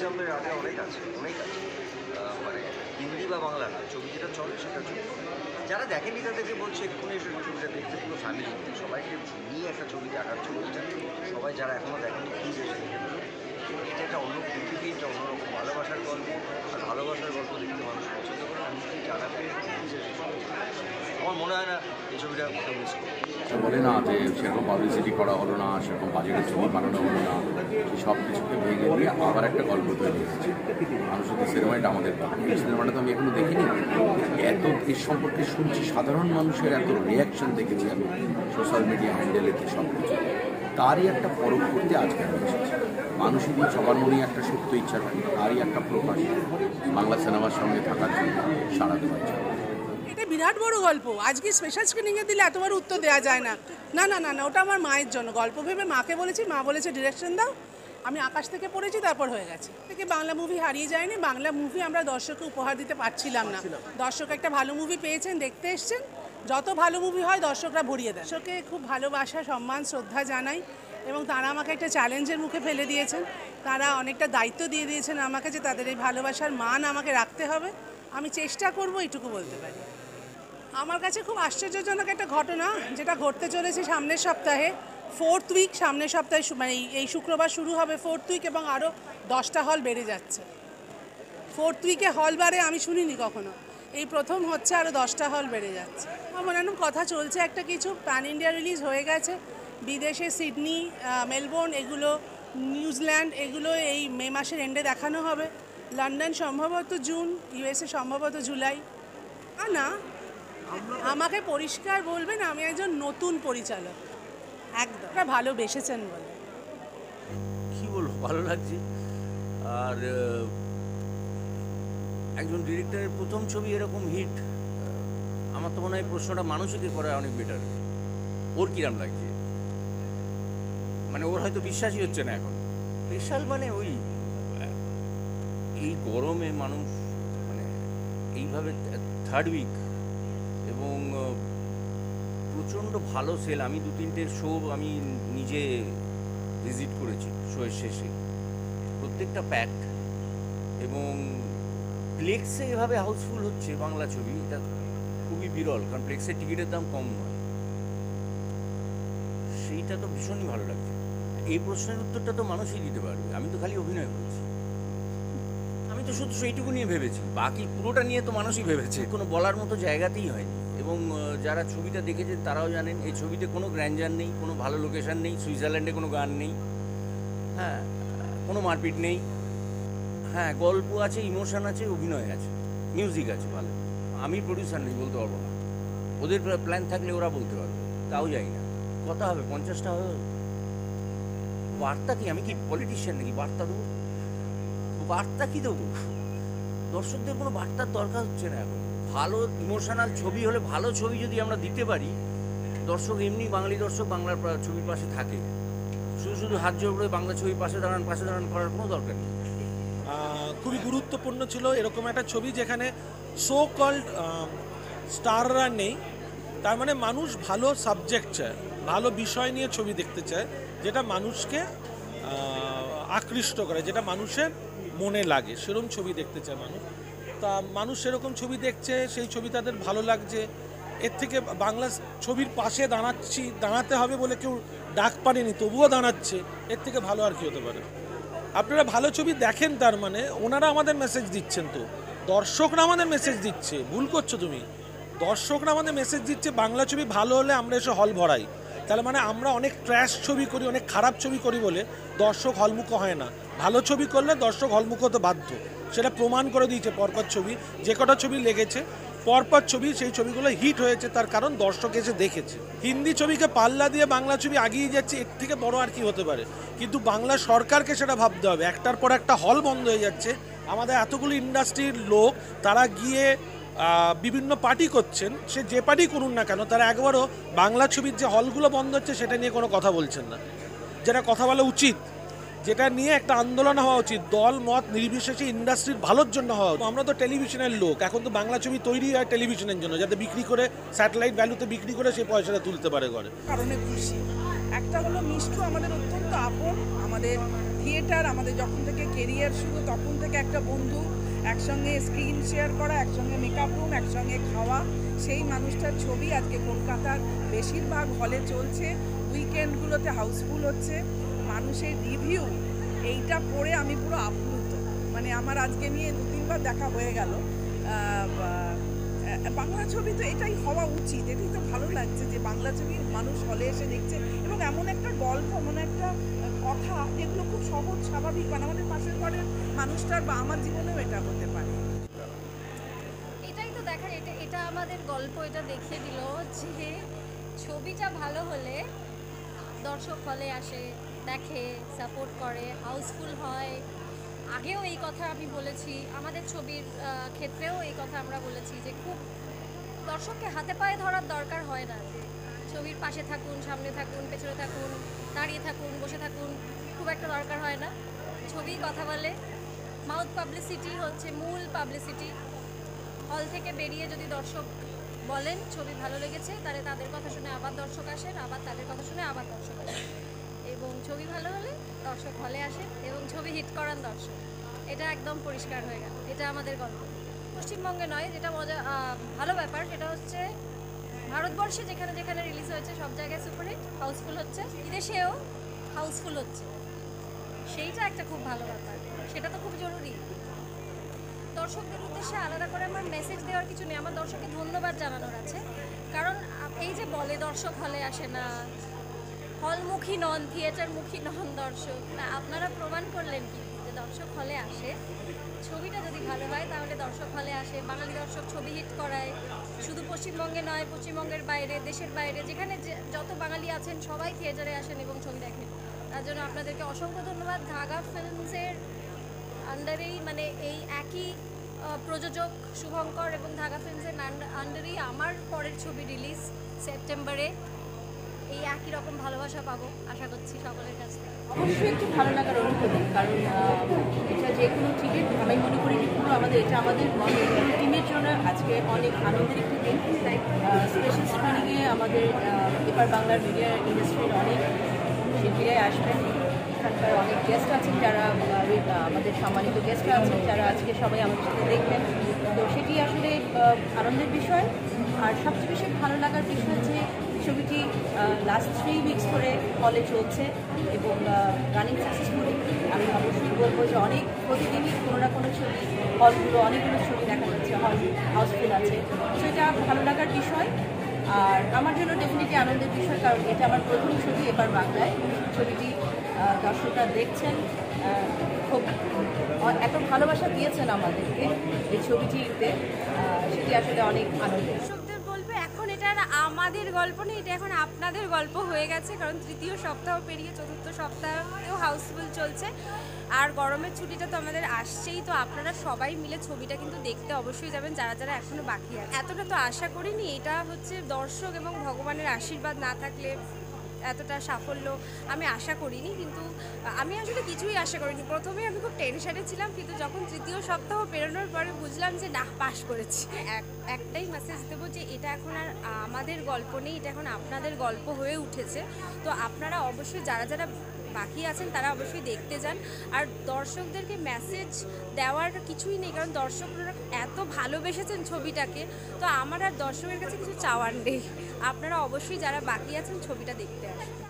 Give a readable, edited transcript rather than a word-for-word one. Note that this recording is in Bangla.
এক্সাম্পল আগে অনেক আছে মানে হিন্দি বা বাংলা না, ছবি যেটা চলে সেটা চলে। যারা দেখেনি তাদেরকে বলছে এক্ষুনি এসে ছবিটা দেখতে, পুরো ফ্যামিলি সবাইকে নিয়ে একটা ছবি দেখার ছবিটা, সবাই যারা এখনও দেখেনি প্লিজ এসে দেখে দেবে। এটা একটা অন্য পৃথিবী, এটা অন্যরকম ভালোবাসার গল্প, আর ভালোবাসার গল্প দেখতে মানুষ পছন্দ করে। আমি কি জানাতে আমার মনে হয় না এই ছবিটা কেউ মিস করবে। বলে না যে সেরকম পাবলিসিটি করা হলো না, সেরকম বাজেটের ছবি বানানো হলো না, সব কিছুকে ভেঙে দিয়ে আবার একটা গল্প তৈরি হয়েছে। মানুষ শুধু সিনেমাটা আমাদের এই সিনেমাটা তো আমি এখনো দেখিনি, এত এর সম্পর্কে শুনছি, সাধারণ মানুষের এত রিয়াকশন দেখেছি আমি সোশ্যাল মিডিয়া হ্যান্ডেলেতে সব কিছু, তারই একটা পরখ করতে আজকে আমি এসেছি। মানুষই দিয়ে সবার মনেই একটা সুপ্ত ইচ্ছা থাকে, তারই একটা প্রকাশ বাংলা সিনেমার সঙ্গে থাকার জন্য সারা দেওয়ার জন্য। এটা বিরাট বড় গল্প, আজকে স্পেশাল স্ক্রিনিংয়ে দিলে এতবার উত্তর দেওয়া যায় না। না না না না, ওটা আমার মায়ের জন্য গল্প ভেবে মাকে বলেছি, মা বলেছে ডিরেকশন দাও, আমি আকাশ থেকে পড়েছি, তারপর হয়ে গেছে। থেকে বাংলা মুভি হারিয়ে যায়নি, বাংলা মুভি আমরা দর্শককে উপহার দিতে পারছিলাম না। দর্শক একটা ভালো মুভি পেয়েছেন, দেখতে এসছেন, যত ভালো মুভি হয় দর্শকরা ভরিয়ে দেয়। দর্শককে খুব ভালোবাসা, সম্মান, শ্রদ্ধা জানাই, এবং তারা আমাকে একটা চ্যালেঞ্জের মুখে ফেলে দিয়েছেন। তারা অনেকটা দায়িত্ব দিয়ে দিয়েছেন আমাকে যে তাদের এই ভালোবাসার মান আমাকে রাখতে হবে। আমি চেষ্টা করব, এইটুকু বলতে পারি। আমার কাছে খুব আশ্চর্যজনক একটা ঘটনা যেটা ঘটতে চলেছে সামনের সপ্তাহে, 4th উইক, সামনের সপ্তাহে মানে এই শুক্রবার শুরু হবে 4th উইক, এবং আরও 10টা হল বেড়ে যাচ্ছে। 4th উইকে হল বাড়ে আমি শুনিনি কখনো, এই প্রথম হচ্ছে, আরও 10টা হল বেড়ে যাচ্ছে। আমার এরকম কথা চলছে একটা কিছু, প্যান ইন্ডিয়া রিলিজ হয়ে গেছে, বিদেশে সিডনি, মেলবোর্ন, এগুলো নিউজিল্যান্ড, এগুলো এই মে মাসের এন্ডে দেখানো হবে। লন্ডন সম্ভবত জুন, ইউএসএ সম্ভবত জুলাই। না, আমাকে পরিষ্কার বলবেন আমি একজন নতুন পরিচালক, একদম ভালোবেসেছেন বলে। কি বলবো, ভালো লাগছে। আর একজন ডিরেক্টরের প্রথম ছবি এরকম হিট, আমার তো মনে হয় প্রশ্নটা মানুষকে করা অনেক বেটার। ওর কিরাম লাগছে, মানে ওর হয়তো বিশ্বাসই হচ্ছে না এখন। স্পেশাল মানে ওই এই গরমে মানুষ মানে এইভাবে 3rd উইক, এবং প্রচণ্ড ভালো সেল। আমি 2-3টে শো আমি নিজে ভিজিট করেছি, শোয়ের শেষে প্রত্যেকটা প্যাকড, এবং প্লেক্সে এভাবে হাউসফুল হচ্ছে বাংলা ছবি, এটা খুবই বিরল, কারণ প্লেক্সের টিকিটের দাম কম নয়। সেইটা তো ভীষণই ভালো লাগছে। এই প্রশ্নের উত্তরটা তো মানুষই দিতে পারবে, আমি তো খালি অভিনয় করছি। আমি তো শুধু সেইটুকু নিয়ে ভেবেছি, বাকি পুরোটা নিয়ে তো মানুষই ভেবেছে, কোনো বলার মতো জায়গাতেই হয়নি। এবং যারা ছবিটা দেখেছেন তারাও জানেন এই ছবিতে কোনো গ্র্যান্ডার নেই, কোনো ভালো লোকেশন নেই, সুইজারল্যান্ডে কোনো গান নেই, হ্যাঁ, কোনো মারপিট নেই, হ্যাঁ, গল্প আছে, ইমোশন আছে, অভিনয় আছে, মিউজিক আছে ভালো। আমি প্রডিউসার নেই, বলতে পারবো না। ওদের প্ল্যান থাকলে ওরা বলতে পারবে, তাও যাই না। কথা হবে 50টা হবে। বার্তা কি, আমি কি পলিটিশিয়ান নাকি বার্তা দেবো? বার্তা কি দেবো? দর্শকদের কোনো বার্তার দরকার হচ্ছে না এখন। ভালো ইমোশনাল ছবি হলে, ভালো ছবি যদি আমরা দিতে পারি, দর্শক এমনি, বাঙালি দর্শক বাংলার ছবির পাশে থাকে। শুধু শুধু হাত জোর করে বাংলা ছবির পাশে দাঁড়ান করার কোনো দরকার নেই। খুবই গুরুত্বপূর্ণ ছিল এরকম একটা ছবি যেখানে সো কল্ড স্টাররা নেই, তার মানে মানুষ ভালো সাবজেক্ট চায়, ভালো বিষয় নিয়ে ছবি দেখতে চায়, যেটা মানুষকে আকৃষ্ট করে, যেটা মানুষের মনে লাগে, সেরকম ছবি দেখতে চায় মানুষ। তা মানুষ সেরকম ছবি দেখছে, সেই ছবি তাদের ভালো লাগছে। এর থেকে বাংলা ছবির পাশে দাঁড়াতে হবে বলে কেউ ডাক পারেনি, তবুও দাঁড়াচ্ছে, এর থেকে ভালো আর কি হতে পারে? আপনারা ভালো ছবি দেখেন, তার মানে ওনারা আমাদের মেসেজ দিচ্ছেন, তো দর্শকরা আমাদের মেসেজ দিচ্ছে। ভুল করছো তুমি, দর্শকরা আমাদের মেসেজ দিচ্ছে বাংলা ছবি ভালো হলে আমরা এসে হল ভরাই। তাহলে মানে আমরা অনেক ট্র্যাশ ছবি করি, অনেক খারাপ ছবি করি বলে দর্শক হলমুখ হয় না। ভালো ছবি করলে দর্শক হলমুখ হতে বাধ্য, সেটা প্রমাণ করে দিয়েছে পরপর ছবি। যে কটা ছবি লেগেছে পরপর ছবি, সেই ছবিগুলো হিট হয়েছে, তার কারণ দর্শক এসে দেখেছে। হিন্দি ছবিকে পাল্লা দিয়ে বাংলা ছবি এগিয়ে যাচ্ছে, এর থেকে বড় আর কি হতে পারে? কিন্তু বাংলা সরকারকে সেটা ভাবতে হবে। একটার পর একটা হল বন্ধ হয়ে যাচ্ছে, আমাদের এতগুলো ইন্ডাস্ট্রির লোক তারা গিয়ে বিভিন্ন পার্টি করছেন, সে যে পার্টি করুন না কেন, তারা একবারও বাংলা ছবির যে হলগুলো বন্ধ হচ্ছে সেটা নিয়ে কোনো কথা বলছেন না, যেটা কথা বলা উচিত, যেটা নিয়ে একটা আন্দোলন হওয়া উচিত, দল মত নির্বিশেষে ইন্ডাস্ট্রির ভালোর জন্য হওয়া উচিত। আমরা তো টেলিভিশনের লোক, এখন তো বাংলা ছবি তৈরি হয় টেলিভিশনের জন্য, যাতে বিক্রি করে, স্যাটেলাইট ভ্যালুতে বিক্রি করে সেই পয়সাটা তুলতে পারে ঘরে। কারণে খুশি একটা হলো মিষ্টু আমাদের অত্যন্ত আপন, আমাদের থিয়েটার, আমাদের যখন থেকে কেরিয়ার শুরু তখন থেকে একটা বন্ধু, একসঙ্গে স্ক্রিন শেয়ার করা, একসঙ্গে মেকআপ রুম, একসঙ্গে খাওয়া, সেই মানুষটার ছবি আজকে কলকাতার বেশিরভাগ হলে চলছে, উইকেন্ডগুলোতে হাউসফুল হচ্ছে, মানুষের রিভিউ এইটা পড়ে আমি পুরো আপ্লুত। মানে আমার আজকে নিয়ে 2-3বার দেখা হয়ে গেল। বাংলা ছবি তো এটাই হওয়া উচিত, এটাই তো ভালো লাগছে যে বাংলা ছবি মানুষ হলে এসে দেখছে, এবং এমন একটা গল্প, এমন একটা কথা যেগুলো খুব সহজ স্বাভাবিক, মানে আমাদের পাশের ঘরের মানুষটার বা আমার জীবনেও এটা হতে পারে। এটাই তো দেখার, এটা আমাদের গল্প, এটা দেখিয়ে দিল যে ছবিটা ভালো হলে দর্শক হলে আসে, দেখে, সাপোর্ট করে, হাউসফুল হয়। আগেও এই কথা আমি বলেছি, আমাদের ছবির ক্ষেত্রেও এই কথা আমরা বলেছি যে খুব দর্শককে হাতে পায়ে ধরার দরকার হয় না, যে ছবির পাশে থাকুন, সামনে থাকুন, পেছনে থাকুন, দাঁড়িয়ে থাকুন, বসে থাকুন, খুব একটা দরকার হয় না। ছবি কথা বলে, মাউথ পাবলিসিটি হচ্ছে মূল পাবলিসিটি। হল থেকে বেরিয়ে যদি দর্শক বলেন ছবি ভালো লেগেছে, তাহলে তাদের কথা শুনে আবার দর্শক আসেন, আবার তাদের কথা শুনে আবার দর্শক আসেন, এবং ছবি ভালো হলে দর্শক হলে আসেন এবং ছবি হিট করান দর্শক। এটা একদম পরিষ্কার হয়ে গেল, এটা আমাদের গল্প। পশ্চিমবঙ্গে নয়, যেটা মজা ভালো ব্যাপার সেটা হচ্ছে ভারতবর্ষে যেখানে যেখানে রিলিজ হয়েছে সব জায়গায় সুপারহিট, হাউসফুল হচ্ছে, বিদেশেও হাউসফুল হচ্ছে, সেইটা একটা খুব ভালো ব্যাপার, সেটা তো খুব জরুরি। দর্শকদের উদ্দেশ্যে আলাদা করে আমার মেসেজ দেওয়ার কিছু নেই, আমার দর্শককে ধন্যবাদ জানানোর আছে। কারণ এই যে বলে দর্শক হলে আসে না, হলমুখী নন, থিয়েটারমুখী নন দর্শক, না আপনারা প্রমাণ করলেন কি যে দর্শক হলে আসে। ছবিটা যদি ভালো হয় তাহলে দর্শক হলে আসে, বাঙালি দর্শক ছবি হিট করায়, শুধু পশ্চিমবঙ্গে নয়, পশ্চিমবঙ্গের বাইরে, দেশের বাইরে, যেখানে যত বাঙালি আছেন সবাই থিয়েটারে আসেন এবং ছবি দেখেন। তার জন্য আপনাদেরকে অসংখ্য ধন্যবাদ। ধাগা ফিল্মসের আন্ডারেই, মানে এই একই প্রযোজক শুভঙ্কর এবং ধাগা ফিল্মসের আন্ডারেই আমার পরের ছবি রিলিজ সেপ্টেম্বরে। এই একই রকম ভালোবাসা পাবো আশা করছি সকলের কাছ থেকে। অবশ্যই একটু ভালো লাগার অনুভূতি, কারণ এটা যে কোনো টিমের, আমি মনে করি পুরো এটা আমাদের টিমের জন্য আজকে অনেক আনন্দের একটি দিন। স্পেশাল স্ক্রিনিংয়ে আমাদের এপার বাংলার মিডিয়া ইন্ডাস্ট্রির অনেক শিল্পীরাই আসবেন, এখানকার অনেক গেস্ট আছেন যারা আমাদের সম্মানিত গেস্টরা আছেন যারা আজকে সবাই আমাদের সাথে দেখবেন, তো সেটি আসলে আনন্দের বিষয়। আর সবচেয়ে বেশি ভালো লাগার বিষয় যে ছবিটি লাস্ট 3 উইকস ধরে হলে চলছে এবং রানিং সাকসেসফুলি। আমি অবশ্যই বলবো যে প্রতিদিনই কোনো না কোনো ছবি, হলগুলো অনেকগুলো ছবি দেখা যাচ্ছে, হল হাউসফুল আছে, তো এটা ভালো লাগার বিষয়। আর আমার জন্য ডেফিনেটলি আনন্দের বিষয়, কারণ এটা আমার প্রথম ছবি এবার বাংলায়। ছবিটি দর্শকরা দেখছেন, খুব এত ভালোবাসা দিয়েছেন আমাদেরকে এই ছবিটিতে, সেটি আসলে অনেক আনন্দের। দর্শকদের বলবো এখন এটা আর আমাদের গল্প নেই, এটা এখন আপনাদের গল্প হয়ে গেছে, কারণ 3য় সপ্তাহ পেরিয়ে 4র্থ সপ্তাহেও হাউসফুল চলছে। আর গরমের ছুটিটা তো আমাদের আসছেই, তো আপনারা সবাই মিলে ছবিটা কিন্তু দেখতে অবশ্যই যাবেন যারা যারা এখনও বাকি আছে। এতটা তো আশা করিনি, এটা হচ্ছে দর্শক এবং ভগবানের আশীর্বাদ না থাকলে এতটা সাফল্য আমি আশা করিনি, কিন্তু আমি আসলে কিছুই আশা করিনি। প্রথমে আমি খুব টেনশনে ছিলাম, কিন্তু যখন 3য় সপ্তাহ পেরোনোর পরে বুঝলাম যে না, পাস করেছি। একটাই মেসেজ দেবো যে এটা এখন আর আমাদের গল্প নেই, এটা এখন আপনাদের গল্প হয়ে উঠেছে। তো আপনারা অবশ্যই যারা যারা বাকি আছেন তারা অবশ্যই দেখতে যান। আর দর্শকদেরকে মেসেজ দেওয়ার কিছুই নেই, কারণ দর্শকরা এত ভালোবেসেছেন ছবিটাকে, তো আমার আর দর্শকের কাছে কিছু চাওয়ার নেই। আপনারা অবশ্যই যারা বাকি আছেন ছবিটা দেখতে আসুন।